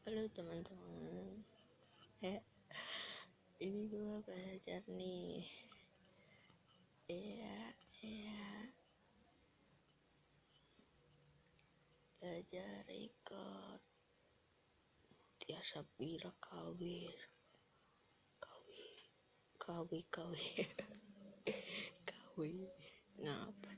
Halo teman-teman, ini gue belajar nih. Belajar record. Tiasa bira kawir ngapa?